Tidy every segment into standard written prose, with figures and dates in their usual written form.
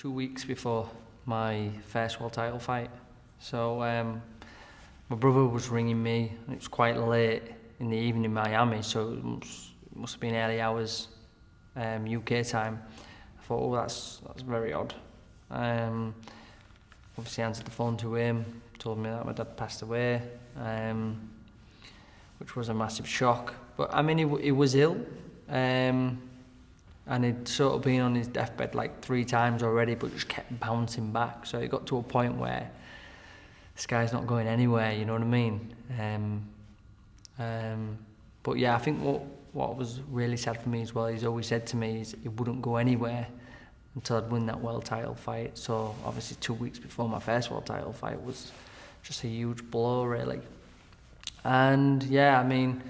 2 weeks before my first world title fight. So my brother was ringing me, and it was quite late in the evening in Miami, so it must have been early hours UK time. I thought, oh, that's very odd. Obviously answered the phone to him, told me that my dad passed away, which was a massive shock. But I mean, he was ill, and he'd sort of been on his deathbed like 3 times already, but just kept bouncing back. So it got to a point where this guy's not going anywhere, you know what I mean? But yeah, I think what was really sad for me as well, he's always said to me, is he wouldn't go anywhere until I'd win that world title fight. So obviously 2 weeks before my first world title fight was just a huge blow, really. And yeah, I mean,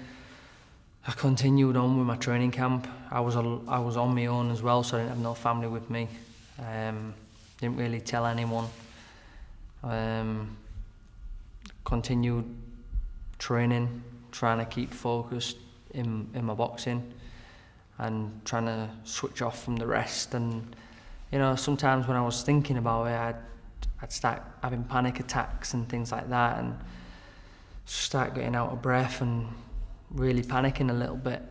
I continued on with my training camp. I was on my own as well, so I didn't have no family with me. Didn't really tell anyone. Continued training, trying to keep focused in my boxing and trying to switch off from the rest. And you know, sometimes when I was thinking about it, I'd start having panic attacks and things like that, and start getting out of breath and really panicking a little bit,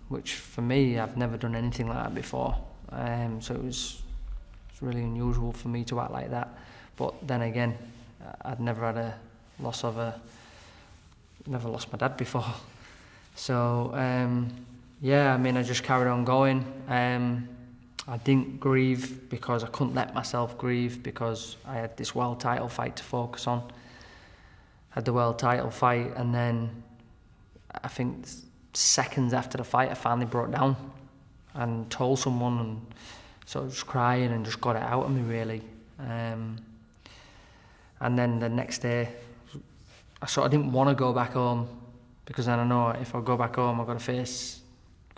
which for me, I've never done anything like that before. So it's really unusual for me to act like that. But then again, I'd never had never lost my dad before. So yeah, I mean, I just carried on going. I didn't grieve because I couldn't let myself grieve, because I had this world title fight to focus on. Had the world title fight, and then I think seconds after the fight, I finally broke down and told someone, and sort of just crying and just got it out of me, really. And then the next day, I sort of didn't want to go back home, because then I know if I go back home, I've got to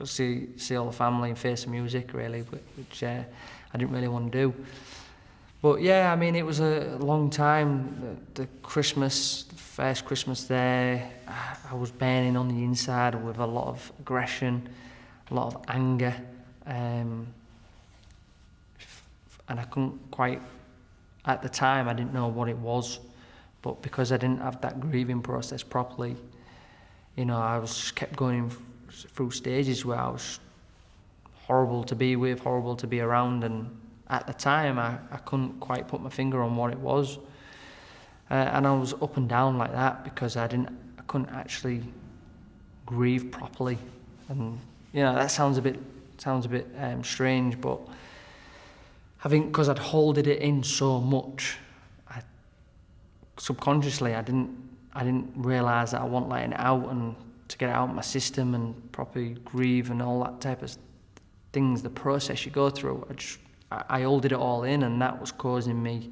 see all the family and face the music, really, which I didn't really want to do. But yeah, I mean, it was a long time. The first Christmas there, I was burning on the inside with a lot of aggression, a lot of anger, and I couldn't quite, at the time, I didn't know what it was, but because I didn't have that grieving process properly, you know, I was just kept going through stages where I was horrible to be with, horrible to be around, and at the time, I couldn't quite put my finger on what it was. And I was up and down like that because I couldn't actually grieve properly. And you know, that sounds a bit strange, but I think because I'd holded it in so much, subconsciously I didn't realise that I wasn't letting it out, and to get it out of my system and properly grieve and all that type of things, the process you go through, I holded it all in, and that was causing me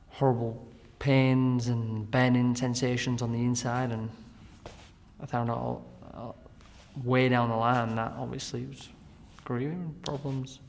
horrible pains and burning sensations on the inside. And I found out way down the line that obviously it was grieving problems.